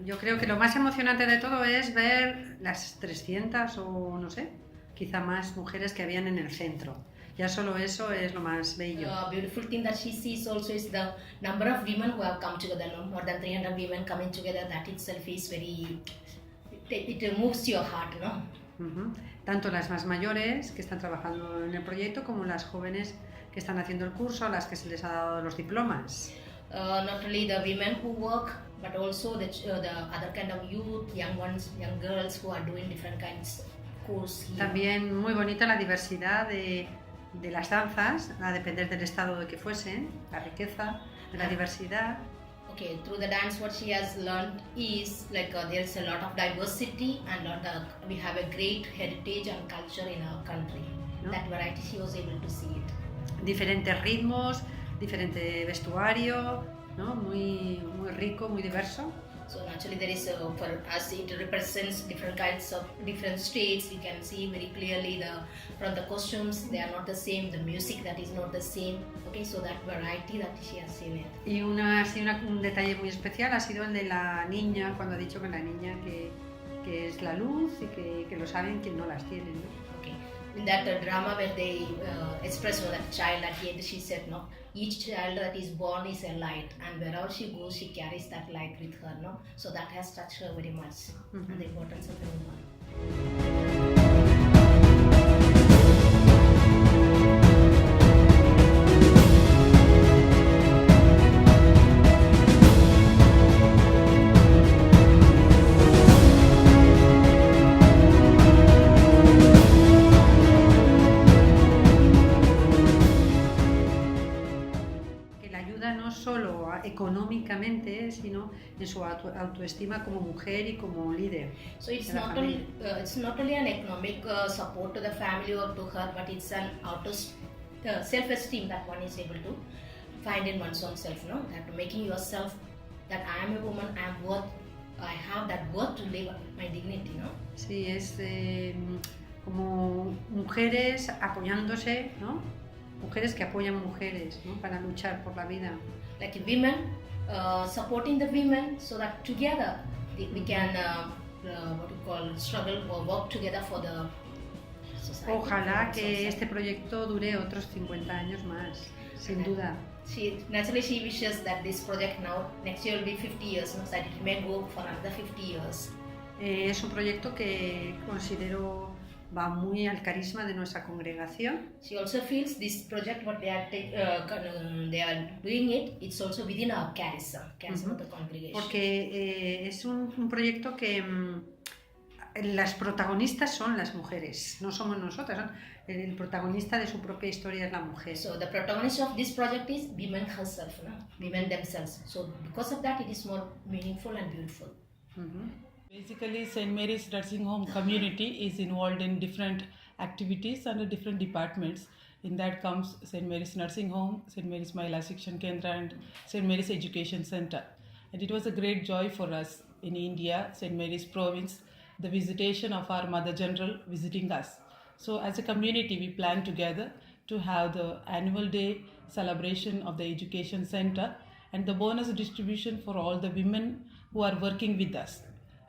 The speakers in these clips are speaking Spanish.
Yo creo que lo más emocionante de todo es ver las 300 o no sé, quizá más mujeres que habían en el centro. Ya solo eso es lo más bello. Beautiful thing that she sees also is the number of women who have come together. No? More than 300 women coming together. That itself is very. It moves your heart, ¿no? Tanto las más mayores que están trabajando en el proyecto como las jóvenes que están haciendo el curso, a las que se les ha dado los diplomas. Not only the women who work, but also the other kind of youth, young ones, young girls who are doing different kinds of course here. También muy bonita la diversidad de las danzas, a depender del estado de que fuesen, la riqueza de la diversidad. Okay, through the dance, what she has learned is like there's a lot of diversity and we have a great heritage and culture in our country. ¿No? That variety she was able to see it. Diferentes ritmos, diferente vestuario, ¿no? Muy rico, muy diverso. So naturally there is for us it represents different kinds of different states. You can see very clearly from the costumes they are not the same, the music that is not the same. Okay, so that variety that she has seen it. Y un detalle muy especial ha sido el de la niña, cuando ha dicho que la niña que es la luz y que lo saben quien no las tiene, ¿no? Okay. In that drama where they express that child at the end, she said, no, each child that is born is a light, and wherever she goes, she carries that light with her, no? So that has touched her very much, and the importance of the woman. económicamente, sino en su autoestima como mujer y como líder. So it's not only an economic support to the family or to her, but it's an self-esteem that one is able to find in one's own self, no? That making yourself that I am a woman, I have that worth to live my dignity, no? Sí, es como mujeres apoyándose, ¿no? Mujeres que apoyan mujeres, ¿no? Para luchar por la vida. Like women supporting the women so that together we can struggle or work together for the society. Ojalá que este proyecto dure otros 50 años más, sin duda. Naturally she wishes that this project now next year will be 50 years, so that it may go for another 50 years. Es un proyecto que considero va muy al carisma de nuestra congregación. She also feels this project what they are doing it's also within our charism of the congregation. Porque es un proyecto que las protagonistas son las mujeres, no somos nosotras. El protagonista de su propia historia es la mujer. So the protagonist of this project is women herself, no? Women themselves. So because of that, it is more meaningful and beautiful. Basically, St. Mary's Nursing Home community is involved in different activities under different departments. In that comes St. Mary's Nursing Home, St. Mary's Mahila Shikshan Kendra and St. Mary's Education Center. And it was a great joy for us in India, St. Mary's province, the visitation of our Mother General visiting us. So as a community, we planned together to have the annual day celebration of the Education Center and the bonus distribution for all the women who are working with us.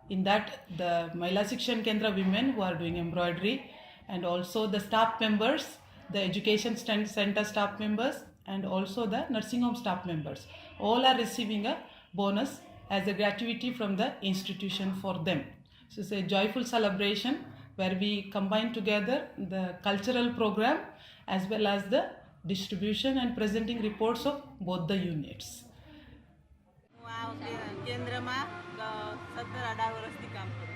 In that, the Mahila Shikshan Kendra women who are doing embroidery and also the staff members, the Education Center staff members and also the nursing home staff members. All are receiving a bonus as a gratuity from the institution for them. So it's a joyful celebration where we combine together the cultural program as well as the distribution and presenting reports of both the units. કેન્દ્રમાં 17-18 વર્ષથી કામ કરું.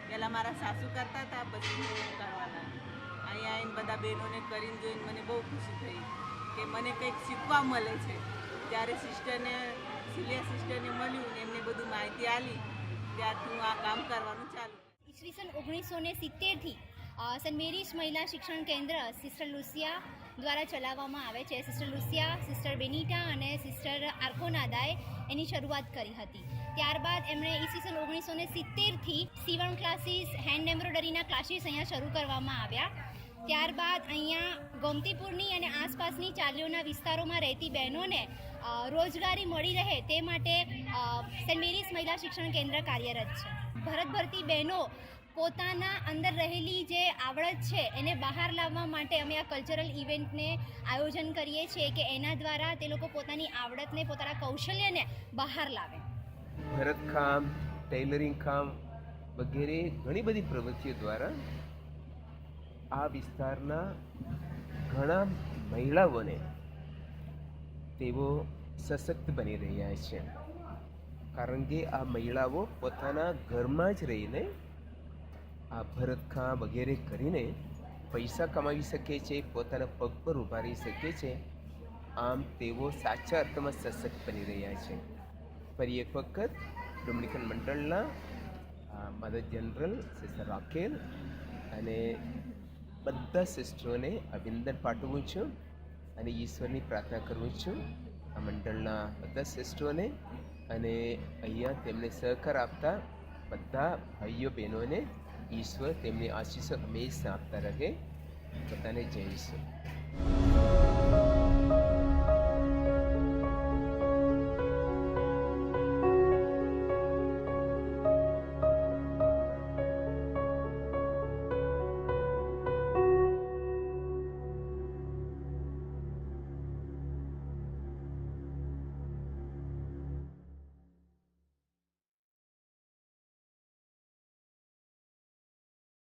પહેલાં મારા સાસુ કરતા હતા, પછી હું કરવાના. અહીંયા આવીને બધા બહેનોને કરીને જોઈને મને બહુ ખુશી થઈ કે મને કંઈક શીખવા મળે છે. ત્યારે સિસ્ટરને સિલિયા સિસ્ટરને મળ્યું ને એમને બધું માહિતી આલી ત્યારથી હું આ કામ કરવાનું ચાલુ. ઈસવીસન 1970થી સેન્ટ મેરીઝ મહિલા શિક્ષણ કેન્દ્ર સિસ્ટર લુસિયા દ્વારા ચલાવવામાં આવે છે. સિસ્ટર લુસિયા, સિસ્ટર બેનિટા અને સિસ્ટર આર્કોનાદાએ એની શરૂઆત કરી હતી. ત્યારબાદ એમણે ઈસવીસન 1970થી સીવણ ક્લાસીસ, હેન્ડ એમ્બ્રોઇડરીના ક્લાસીસ અહીંયા શરૂ કરવામાં આવ્યા. ત્યારબાદ અહીંયા ગોમતીપુરની અને આસપાસની ચાલીઓના વિસ્તારોમાં રહેતી બહેનોને રોજગારી મળી રહે તે માટે સેન્ટ મેરીસ મહિલા શિક્ષણ કેન્દ્ર કાર્યરત છે. ભરત ભરતી બહેનો પોતાના અંદર રહેલી જે આવડત છે એને બહાર લાવવા માટે અમે આ કલ્ચરલ ઇવેન્ટને આયોજન કરીએ છીએ કે એના દ્વારા તે લોકો પોતાની આવડતને, પોતાના કૌશલ્યને બહાર લાવે. ભરતકામ, ટેલરિંગ કામ વગેરે ઘણી બધી પ્રવૃત્તિઓ દ્વારા આ વિસ્તારના ઘણા મહિલાઓને તેઓ સશક્ત બની રહ્યા છે. કારણ કે આ મહિલાઓ પોતાના ઘરમાં જ રહીને આ ભરતકામ વગેરે કરીને પૈસા કમાવી શકે છે, પોતાના પગ પર ઊભા રહી શકે છે. આમ તેઓ સાચા અર્થમાં સશક્ત બની રહ્યા છે. ફરી એક વખત ડોમિનિકન મંડળના મધર જનરલ સિસ્ટર રાકેલ અને બધા સિસ્ટરોને અભિનંદન પાઠવું છું અને ઈશ્વરની પ્રાર્થના કરું છું આ મંડળના બધા સિસ્ટરોને અને અહીંયા તેમને સહકાર આપતા બધા ભાઈઓ બહેનોને ઈશ્વર તેમની આશીષો હંમેશા આપતા રહે. બધાને જય ઈશ્વર.